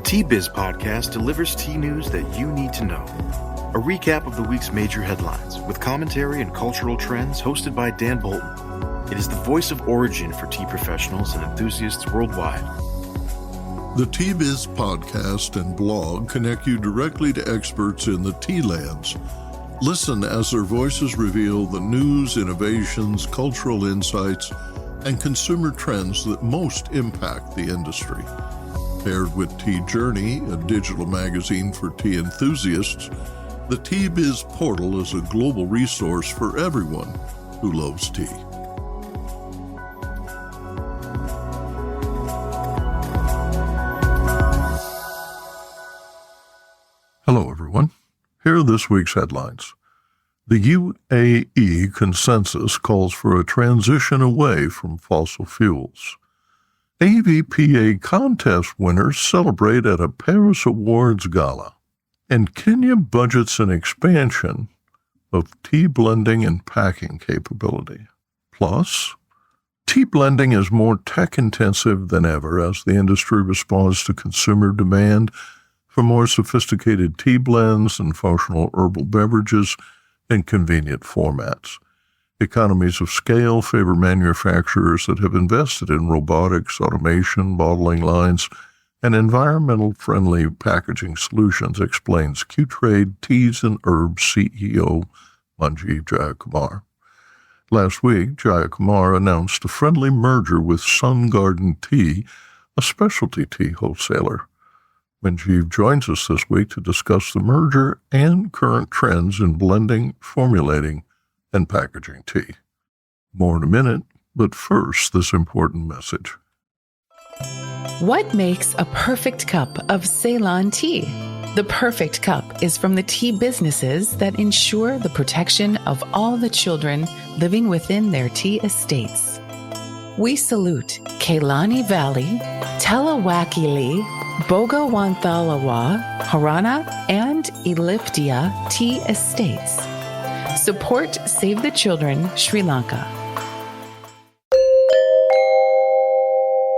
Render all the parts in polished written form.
Tea Biz podcast delivers tea news that you need to know. A recap of the week's major headlines with commentary and cultural trends hosted by Dan Bolton. It is the voice of origin for tea professionals and enthusiasts worldwide. The Tea Biz podcast and blog connect you directly to experts in the tea lands. Listen as their voices reveal the news, innovations, cultural insights, and consumer trends that most impact the industry. Paired with Tea Journey, a digital magazine for tea enthusiasts, the Tea Biz portal is a global resource for everyone who loves tea. Hello, everyone. Here are this week's headlines. The UAE consensus calls for a transition away from fossil fuels. AVPA contest winners celebrate at a Paris Awards Gala. And Kenya budgets an expansion of tea blending and packing capability. Plus, tea blending is more tech-intensive than ever as the industry responds to consumer demand for more sophisticated tea blends and functional herbal beverages in convenient formats. Economies of scale favor manufacturers that have invested in robotics, automation, bottling lines, and environmental-friendly packaging solutions, explains QTrade Teas and Herbs CEO Manjiv Jayakumar. Last week, Jayakumar announced a friendly merger with Sun Garden Tea, a specialty tea wholesaler. Manjiv joins us this week to discuss the merger and current trends in blending, formulating, and packaging tea. More in a minute, but first, this important message. What makes a perfect cup of Ceylon tea? The perfect cup is from the tea businesses that ensure the protection of all the children living within their tea estates. We salute Kailani Valley, Telawakili, Bogawanthalawa, Harana, and Elliptia tea estates. Support Save the Children, Sri Lanka.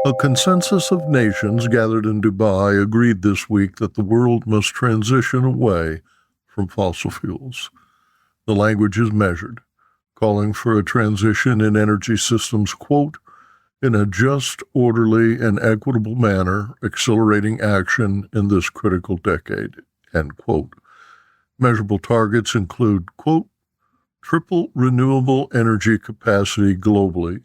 A consensus of nations gathered in Dubai agreed this week that the world must transition away from fossil fuels. The language is measured, calling for a transition in energy systems, quote, in a just, orderly, and equitable manner, accelerating action in this critical decade, end quote. Measurable targets include, quote, triple renewable energy capacity globally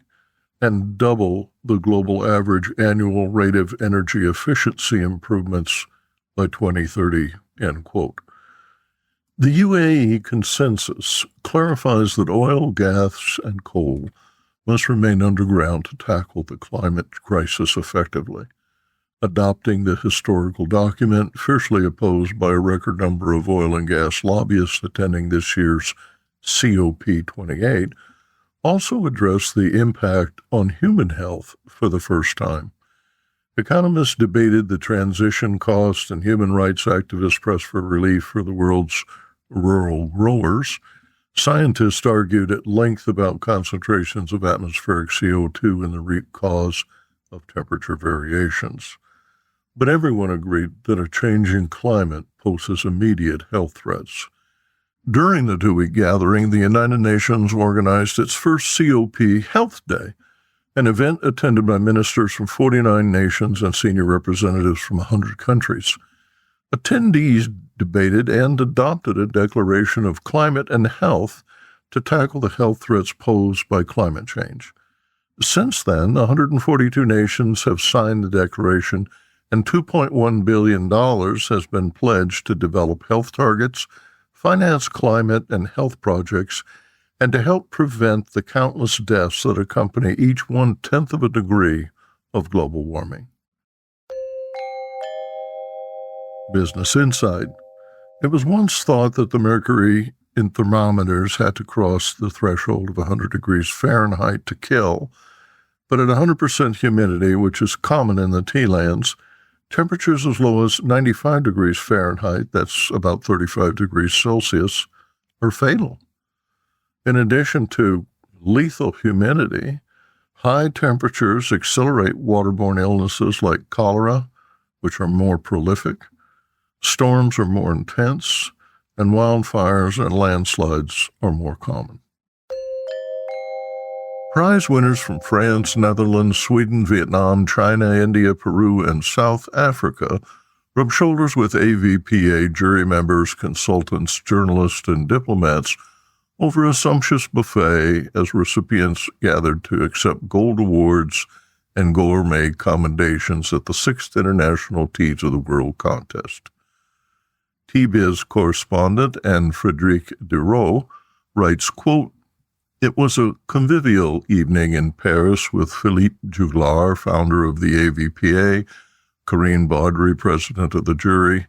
and double the global average annual rate of energy efficiency improvements by 2030, end quote. The UAE consensus clarifies that oil, gas, and coal must remain underground to tackle the climate crisis effectively, adopting the historical document fiercely opposed by a record number of oil and gas lobbyists attending this year's COP28, also addressed the impact on human health for the first time. Economists debated the transition costs, and human rights activists pressed for relief for the world's rural growers. Scientists argued at length about concentrations of atmospheric CO2 and the root cause of temperature variations. But everyone agreed that a changing climate poses immediate health threats. During the two-week gathering, the United Nations organized its first COP Health Day, an event attended by ministers from 49 nations and senior representatives from 100 countries. Attendees debated and adopted a declaration of climate and health to tackle the health threats posed by climate change. Since then, 142 nations have signed the declaration, and $2.1 billion has been pledged to develop health targets, finance climate and health projects, and to help prevent the countless deaths that accompany each 1/10 of a degree of global warming. Business Insight. It was once thought that the mercury in thermometers had to cross the threshold of 100 degrees Fahrenheit to kill, but at 100% humidity, which is common in the tea lands, temperatures as low as 95 degrees Fahrenheit, that's about 35 degrees Celsius, are fatal. In addition to lethal humidity, high temperatures accelerate waterborne illnesses like cholera, which are more prolific, storms are more intense, and wildfires and landslides are more common. Prize winners from France, Netherlands, Sweden, Vietnam, China, India, Peru, and South Africa rub shoulders with AVPA jury members, consultants, journalists, and diplomats over a sumptuous buffet as recipients gathered to accept gold awards and gourmet commendations at the 6th International Tea to the World contest. Tea-Biz correspondent Anne Frédérique Deroux writes, quote, "It was a convivial evening in Paris with Philippe Juglar, founder of the AVPA, Corinne Baudry, president of the jury,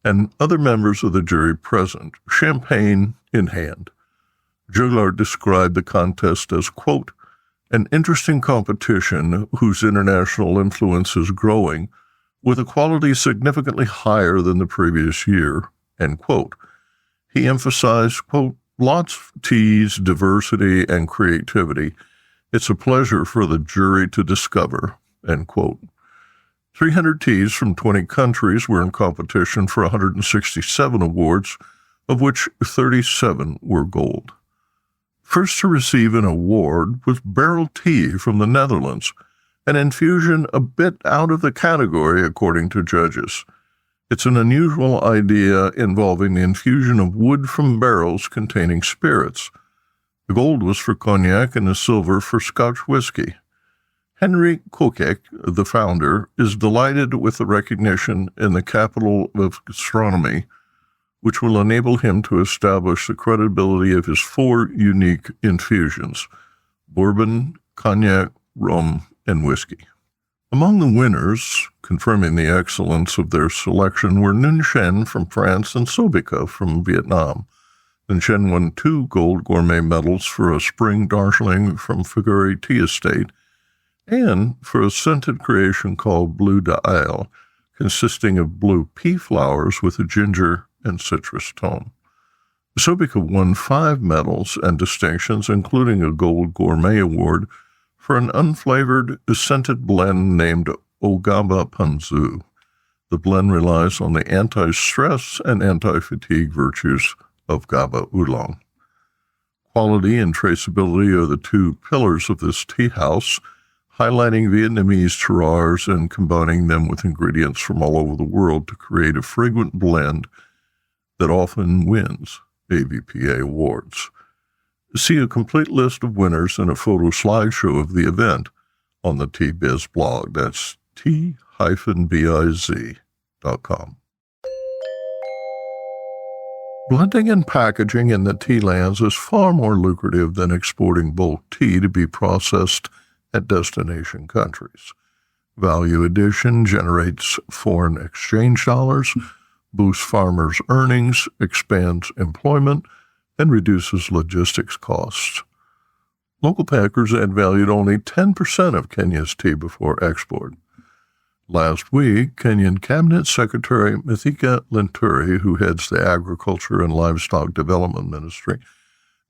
and other members of the jury present, champagne in hand. Juglar described the contest as, quote, an interesting competition whose international influence is growing, with a quality significantly higher than the previous year, end quote. He emphasized, quote, lots of teas, diversity, and creativity. It's a pleasure for the jury to discover, end quote. 300 teas from 20 countries were in competition for 167 awards, of which 37 were gold. First to receive an award was Barrel Tea from the Netherlands, an infusion a bit out of the category according to judges. It's an unusual idea involving the infusion of wood from barrels containing spirits. The gold was for cognac and the silver for Scotch whiskey. Henry Kokek, the founder, is delighted with the recognition in the capital of gastronomy, which will enable him to establish the credibility of his 4 unique infusions: bourbon, cognac, rum, and whiskey. Among the winners, confirming the excellence of their selection, were Nguyen Shen from France and Sobica from Vietnam. Nguyen Shen won 2 gold gourmet medals for a spring Darjeeling from Figuri Tea Estate and for a scented creation called Bleu d'Ail, consisting of blue pea flowers with a ginger and citrus tone. Sobica won 5 medals and distinctions, including a gold gourmet award for an unflavored scented blend named Ogaba Panzu. The blend relies on the anti-stress and anti-fatigue virtues of GABA oolong. Quality and traceability are the 2 pillars of this tea house, highlighting Vietnamese terroirs and combining them with ingredients from all over the world to create a fragrant blend that often wins AVPA awards. See a complete list of winners and a photo slideshow of the event on the Tea-Biz blog. That's t-biz.com. Blending and packaging in the tea lands is far more lucrative than exporting bulk tea to be processed at destination countries. Value addition generates foreign exchange dollars, boosts farmers' earnings, expands employment, and reduces logistics costs. Local packers add value to only 10% of Kenya's tea before export. Last week, Kenyan Cabinet Secretary Mithika Linturi, who heads the Agriculture and Livestock Development Ministry,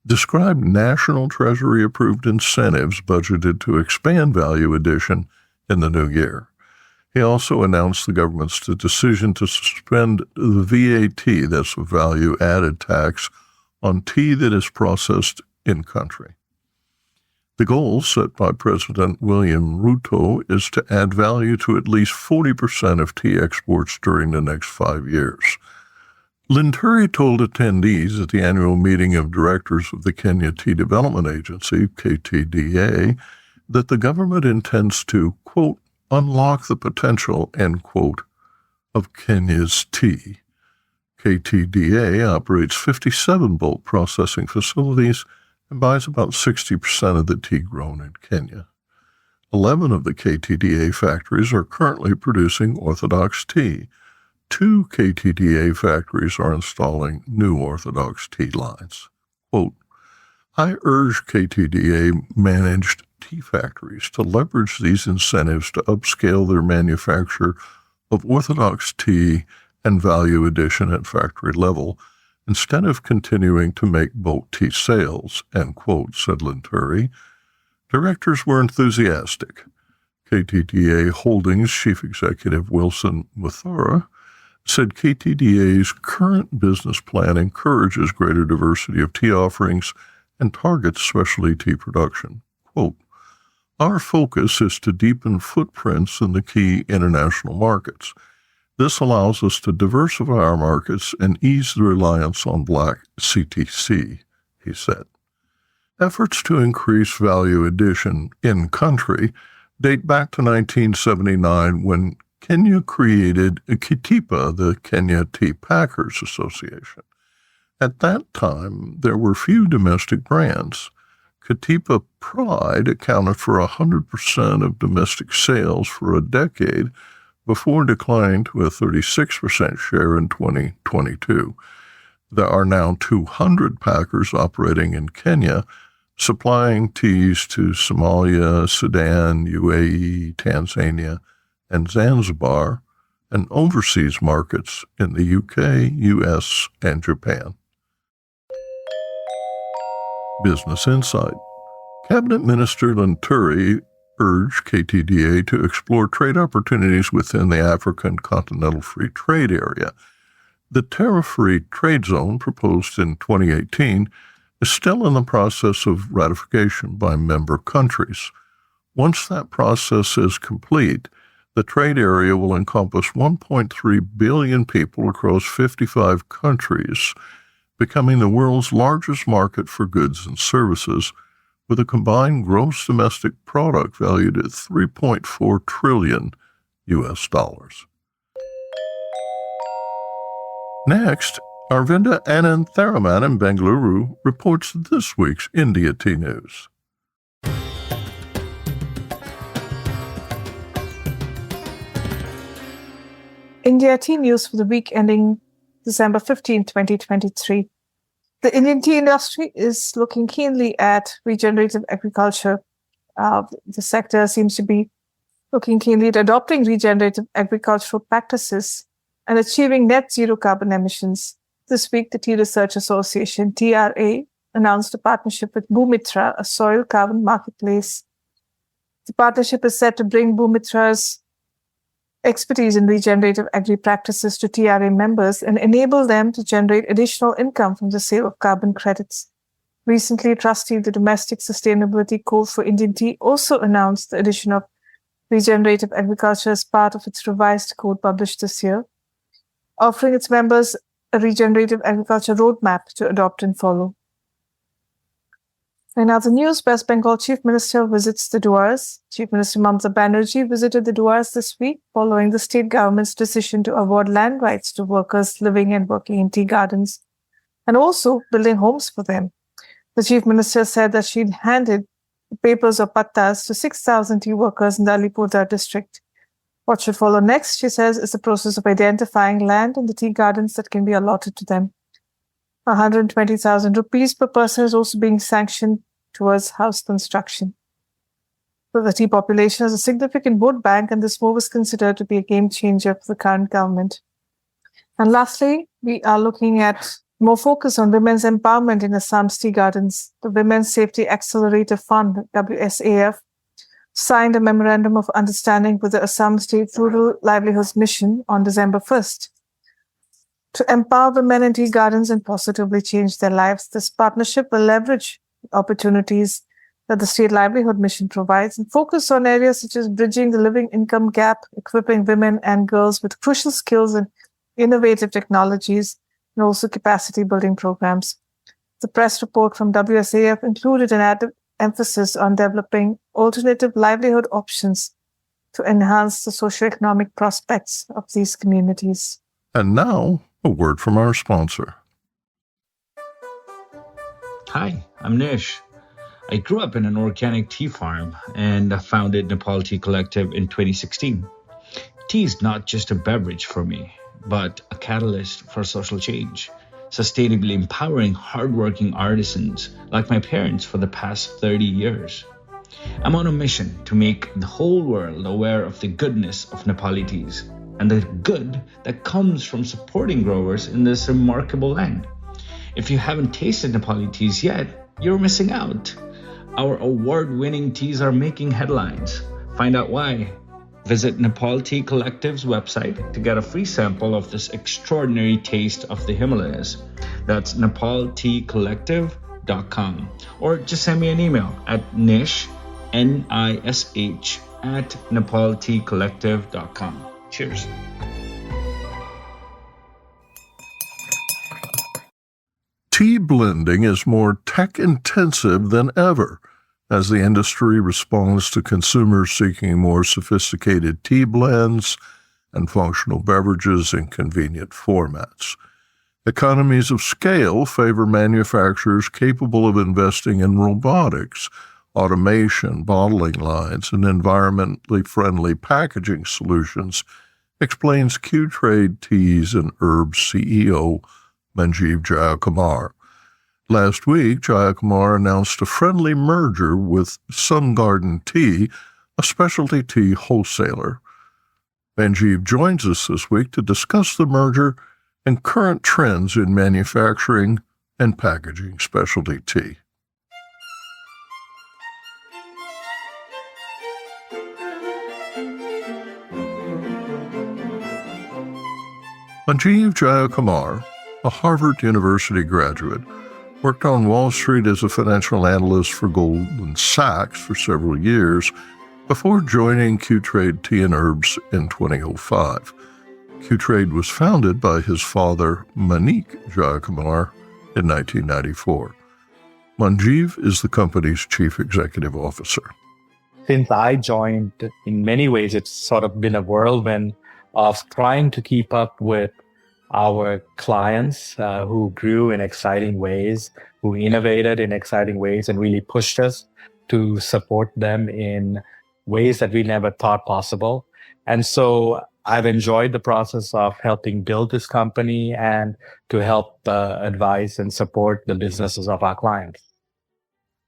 described National Treasury-approved incentives budgeted to expand value addition in the new year. He also announced the government's decision to suspend the VAT, that's a value-added tax, on tea that is processed in-country. The goal set by President William Ruto is to add value to at least 40% of tea exports during the next 5 years. Linturi told attendees at the annual meeting of directors of the Kenya Tea Development Agency, KTDA, that the government intends to, quote, unlock the potential, end quote, of Kenya's tea. KTDA operates 57 bulk processing facilities and buys about 60% of the tea grown in Kenya. 11 of the KTDA factories are currently producing orthodox tea. 2 KTDA factories are installing new orthodox tea lines. Quote, I urge KTDA-managed tea factories to leverage these incentives to upscale their manufacture of orthodox tea and value addition at factory level, instead of continuing to make bulk tea sales, end quote, said Linturi. Directors were enthusiastic. KTDA Holdings Chief Executive Wilson Mathura said KTDA's current business plan encourages greater diversity of tea offerings and targets specialty tea production. Quote, "Our focus is to deepen footprints in the key international markets. This allows us to diversify our markets and ease the reliance on black CTC," he said. Efforts to increase value addition in country date back to 1979 when Kenya created KITIPA, the Kenya Tea Packers Association. At that time, there were few domestic brands. KITIPA Pride accounted for 100% of domestic sales for a decade before declining to a 36% share in 2022. There are now 200 packers operating in Kenya, supplying teas to Somalia, Sudan, UAE, Tanzania, and Zanzibar, and overseas markets in the UK, US, and Japan. Business Insight. Cabinet Minister Lanturi urged KTDA to explore trade opportunities within the African Continental Free Trade Area. The tariff-free trade zone proposed in 2018 is still in the process of ratification by member countries. Once that process is complete, the trade area will encompass 1.3 billion people across 55 countries, becoming the world's largest market for goods and services, with a combined gross domestic product valued at $3.4 trillion. Next, Arvinda Anantharaman in Bengaluru reports this week's India Tea News. India Tea News for the week ending December 15, 2023. The Indian tea industry is looking keenly at regenerative agriculture. The sector seems to be looking keenly at adopting regenerative agricultural practices and achieving net zero carbon emissions. This week, the Tea Research Association, TRA, announced a partnership with Bhumitra, a soil carbon marketplace. The partnership is set to bring Bhumitra's expertise in regenerative agri practices to TRA members and enable them to generate additional income from the sale of carbon credits. Recently, Trustee of the Domestic Sustainability Code for Indian Tea also announced the addition of regenerative agriculture as part of its revised code published this year, offering its members a regenerative agriculture roadmap to adopt and follow. In other news, West Bengal Chief Minister visits the Duars. Chief Minister Mamata Banerjee visited the Duars this week following the state government's decision to award land rights to workers living and working in tea gardens and also building homes for them. The Chief Minister said that she'd handed the papers or pattas to 6,000 tea workers in the Alipurduar district. What should follow next, she says, is the process of identifying land in the tea gardens that can be allotted to them. 120,000 rupees per person is also being sanctioned towards house construction. So the tea population has a significant vote bank, and this move is considered to be a game changer for the current government. And lastly, we are looking at more focus on women's empowerment in Assam's tea gardens. The Women's Safety Accelerator Fund, WSAF, signed a memorandum of understanding with the Assam State Rural Livelihoods Mission on December 1st. To empower women in tea gardens and positively change their lives, this partnership will leverage opportunities that the State Livelihood Mission provides and focus on areas such as bridging the living income gap, equipping women and girls with crucial skills and innovative technologies, and also capacity building programs. The press report from WSAF included an added emphasis on developing alternative livelihood options to enhance the socioeconomic prospects of these communities. And now, a word from our sponsor. Hi, I'm Nish. I grew up in an organic tea farm and founded Nepal Tea Collective in 2016. Tea is not just a beverage for me, but a catalyst for social change, sustainably empowering hardworking artisans like my parents for the past 30 years. I'm on a mission to make the whole world aware of the goodness of Nepali teas and the good that comes from supporting growers in this remarkable land. If you haven't tasted Nepali teas yet, you're missing out. Our award-winning teas are making headlines, Find out why. Visit Nepal Tea Collective's website to get a free sample of this extraordinary taste of the Himalayas. That's nepalteacollective.com. Or just send me an email at nish, Nish, at nepalteacollective.com. Cheers. Tea blending is more tech-intensive than ever as the industry responds to consumers seeking more sophisticated tea blends and functional beverages in convenient formats. Economies of scale favor manufacturers capable of investing in robotics, automation, bottling lines, and environmentally friendly packaging solutions, explains QTrade Teas and Herbs CEO Manjiv Jayakumar. Last week, Jayakumar announced a friendly merger with Sun Garden Tea, a specialty tea wholesaler. Manjiv joins us this week to discuss the merger and current trends in manufacturing and packaging specialty tea. Manjiv Jayakumar, a Harvard University graduate, worked on Wall Street as a financial analyst for Goldman Sachs for several years before joining QTrade Tea and Herbs in 2005. QTrade was founded by his father, Manik Jayakumar, in 1994. Manjiv is the company's chief executive officer. Since I joined, in many ways, it's sort of been a whirlwind of trying to keep up with our clients who grew in exciting ways, who innovated in exciting ways, and really pushed us to support them in ways that we never thought possible. And so I've enjoyed the process of helping build this company and to help advise and support the businesses of our clients.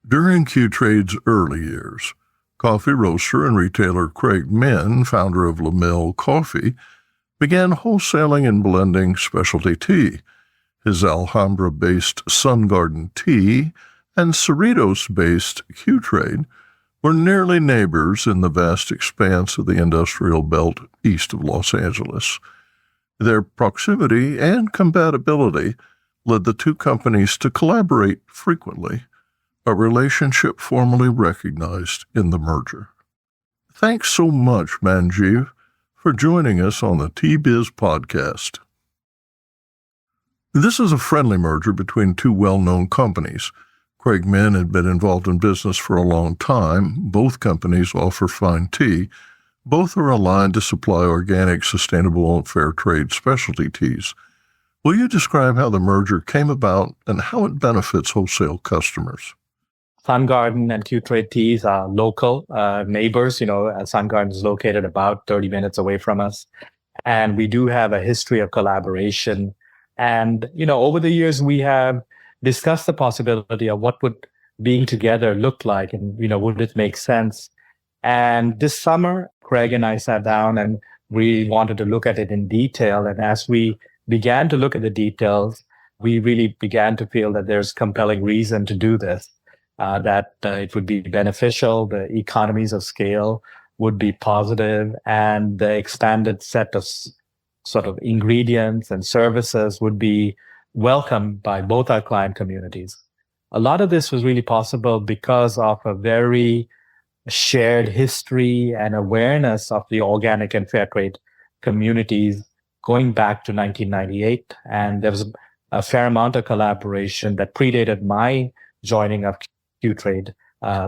During QTrade's early years, coffee roaster and retailer Craig Min, founder of LaMille Coffee, began wholesaling and blending specialty tea. His Alhambra-based Sun Garden Tea and Cerritos-based QTrade were nearly neighbors in the vast expanse of the industrial belt east of Los Angeles. Their proximity and compatibility led the two companies to collaborate frequently, a relationship formally recognized in the merger. Thanks so much, Manjiv, for joining us on the Tea Biz podcast. This is a friendly merger between two well-known companies. Craig Min had been involved in business for a long time. Both companies offer fine tea. Both are aligned to supply organic, sustainable, and fair trade specialty teas. Will you describe how the merger came about and how it benefits wholesale customers? Sun Garden and QTrade Teas are local neighbors. Sun Garden is located about 30 minutes away from us. And we do have a history of collaboration. And, over the years, we have discussed the possibility of what would being together look like and, would it make sense? And this summer, Craig and I sat down and we wanted to look at it in detail. And as we began to look at the details, we really began to feel that there's compelling reason to do this. That it would be beneficial, the economies of scale would be positive, and the expanded set of sort of ingredients and services would be welcomed by both our client communities. A lot of this was really possible because of a very shared history and awareness of the organic and fair trade communities going back to 1998. And there was a fair amount of collaboration that predated my joining of QTrade,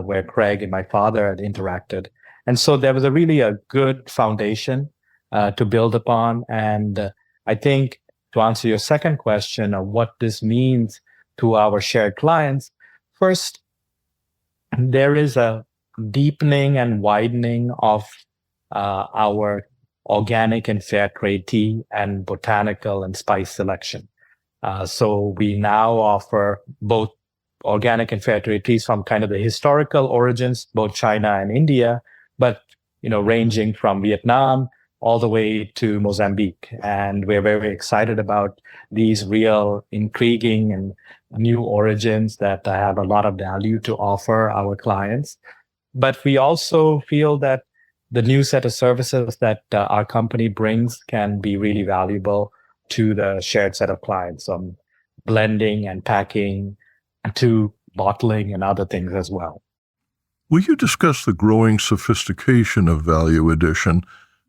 where Craig and my father had interacted. And so there was really a good foundation to build upon. And I think to answer your second question of what this means to our shared clients, first, there is a deepening and widening of our organic and fair trade tea and botanical and spice selection. So we now offer both organic and fair trade teas from kind of the historical origins, both China and India, but, ranging from Vietnam all the way to Mozambique. And we're very excited about these real intriguing and new origins that have a lot of value to offer our clients. But we also feel that the new set of services that our company brings can be really valuable to the shared set of clients, blending and packing, to bottling and other things as well. Will you discuss the growing sophistication of value addition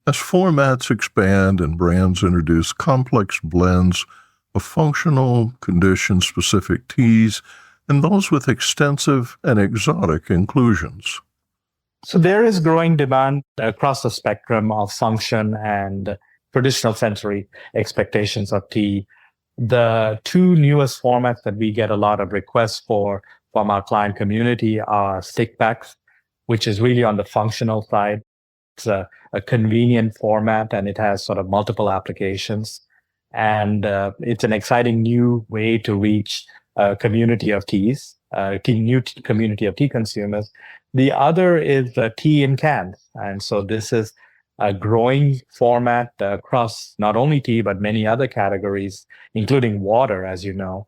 as formats expand and brands introduce complex blends of functional, condition-specific teas and those with extensive and exotic inclusions? So there is growing demand across the spectrum of function and traditional sensory expectations of tea. The two newest formats that we get a lot of requests for from our client community are stick packs, which is really on the functional side. It's a convenient format and it has sort of multiple applications. And it's an exciting new way to reach a community of teas, community of tea consumers. The other is tea in cans. And so this is a growing format across not only tea, but many other categories, including water, as you know.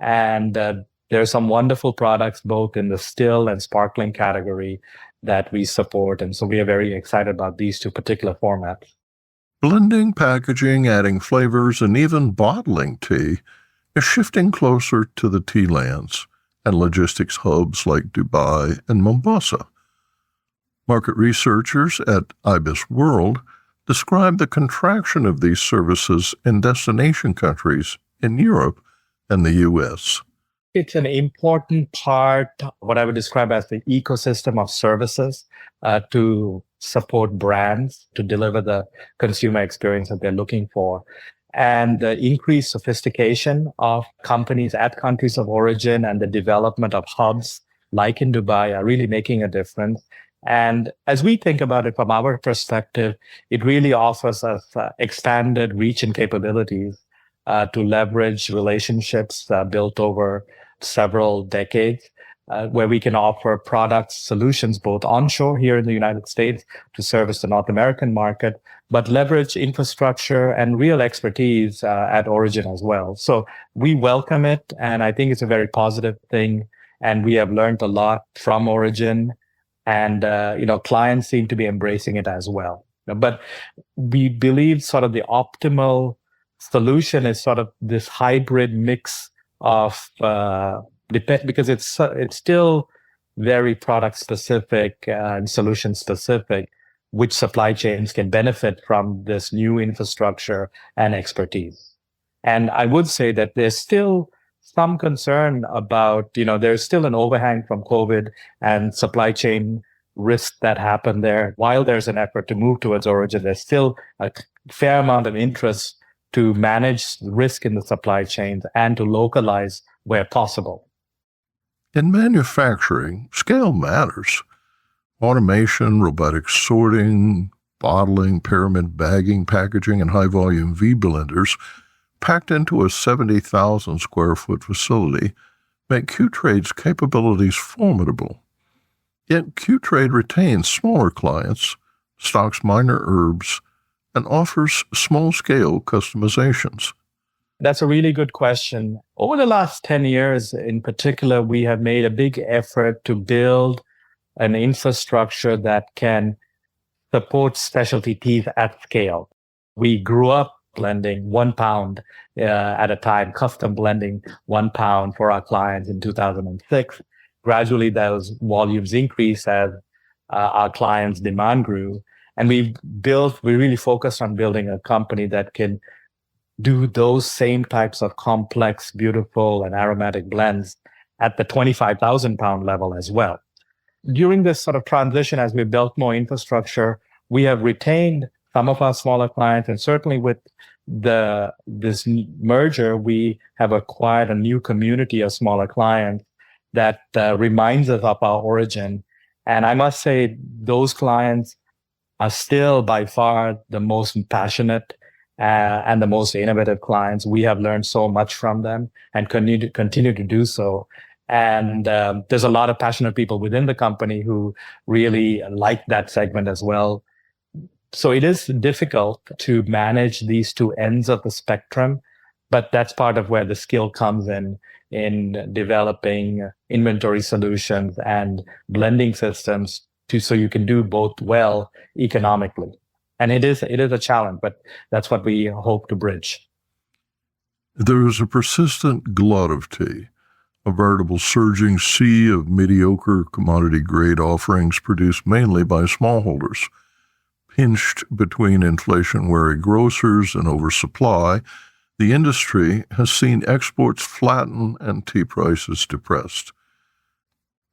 And there are some wonderful products, both in the still and sparkling category, that we support. And so we are very excited about these two particular formats. Blending, packaging, adding flavors, and even bottling tea is shifting closer to the tea lands and logistics hubs like Dubai and Mombasa. Market researchers at IBIS World describe the contraction of these services in destination countries in Europe and the U.S. It's an important part, what I would describe as the ecosystem of services to support brands to deliver the consumer experience that they're looking for. And the increased sophistication of companies at countries of origin and the development of hubs like in Dubai are really making a difference. And as we think about it from our perspective, it really offers us expanded reach and capabilities to leverage relationships built over several decades, where we can offer products, solutions, both onshore here in the United States to service the North American market, but leverage infrastructure and real expertise at origin as well. So we welcome it, and I think it's a very positive thing. And we have learned a lot from origin, and clients seem to be embracing it as well. But we believe sort of the optimal solution is sort of this hybrid mix of because it's still very product specific and solution specific, which supply chains can benefit from this new infrastructure and expertise. And I would say that there's still some concern about, there's still an overhang from COVID and supply chain risks that happen there. While there's an effort to move towards origin, there's still a fair amount of interest to manage risk in the supply chains and to localize where possible. In manufacturing, scale matters. Automation, robotic sorting, bottling, pyramid bagging, packaging, and high-volume V-blenders packed into a 70,000 square foot facility make QTrade's capabilities formidable. Yet QTrade retains smaller clients, stocks minor herbs, and offers small-scale customizations. That's a really good question. Over the last 10 years in particular, we have made a big effort to build an infrastructure that can support specialty teas at scale. We grew up blending 1 pound at a time, custom blending 1 pound for our clients in 2006. Gradually, those volumes increased as our clients' demand grew. And we really focused on building a company that can do those same types of complex, beautiful, and aromatic blends at the 25,000 pound level as well. During this sort of transition, as we built more infrastructure, we have retained some of our smaller clients, and certainly with this merger, we have acquired a new community of smaller clients that reminds us of our origin. And I must say, those clients are still by far the most passionate and the most innovative clients. We have learned so much from them and continue to do so. And there's a lot of passionate people within the company who really like that segment as well. So it is difficult to manage these two ends of the spectrum, but that's part of where the skill comes in developing inventory solutions and blending systems so you can do both well economically. And it is a challenge, but that's what we hope to bridge. There is a persistent glut of tea, a veritable surging sea of mediocre commodity-grade offerings produced mainly by smallholders. Pinched between inflation-wary grocers and oversupply, the industry has seen exports flatten and tea prices depressed.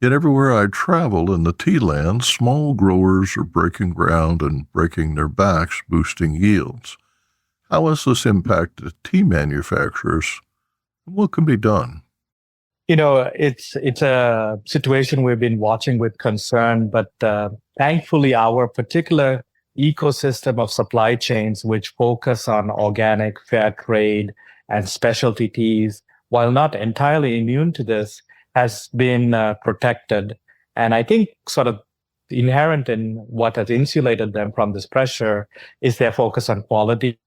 Yet everywhere I travel in the tea land, small growers are breaking ground and breaking their backs, boosting yields. How has this impacted tea manufacturers? What can be done? It's a situation we've been watching with concern, but thankfully our particular ecosystem of supply chains, which focus on organic, fair trade, and specialty teas, while not entirely immune to this, has been protected. And I think sort of inherent in what has insulated them from this pressure is their focus on quality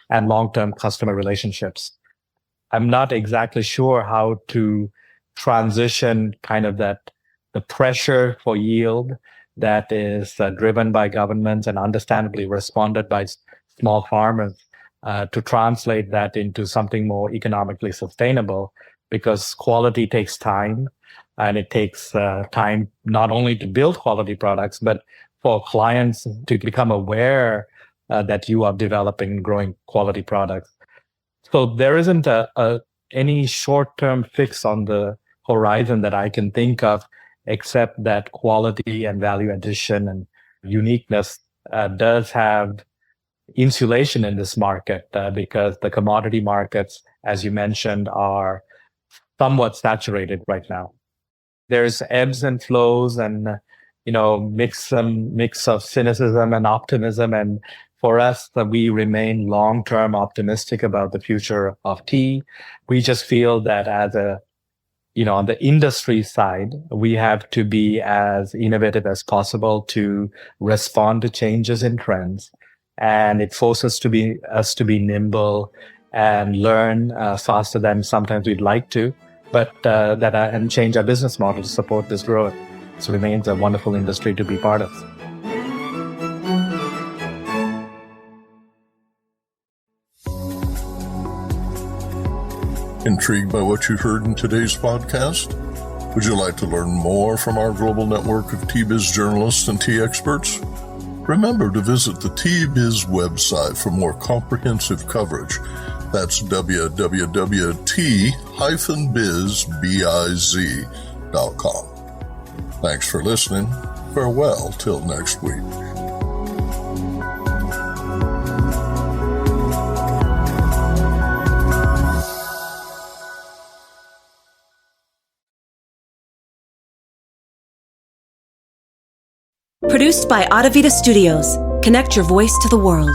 and long-term customer relationships. I'm not exactly sure how to transition kind of the pressure for yield that is driven by governments and understandably responded by small farmers to translate that into something more economically sustainable, because quality takes time. And it takes time not only to build quality products, but for clients to become aware that you are developing and growing quality products. So there isn't any short-term fix on the horizon that I can think of, except that quality and value addition and uniqueness does have insulation in this market because the commodity markets, as you mentioned, are somewhat saturated right now. There's ebbs and flows and, mix of cynicism and optimism. And for us, we remain long-term optimistic about the future of tea. We just feel that on the industry side, we have to be as innovative as possible to respond to changes in trends. And it forces us to be nimble and learn faster than sometimes we'd like to, but and change our business model to support this growth. So it remains a wonderful industry to be part of. Intrigued by what you heard in today's podcast? Would you like to learn more from our global network of Tea Biz journalists and tea experts? Remember to visit the Tea Biz website for more comprehensive coverage. That's www.t-biz.com. Thanks for listening. Farewell till next week. Produced by Adavita Studios. Connect your voice to the world.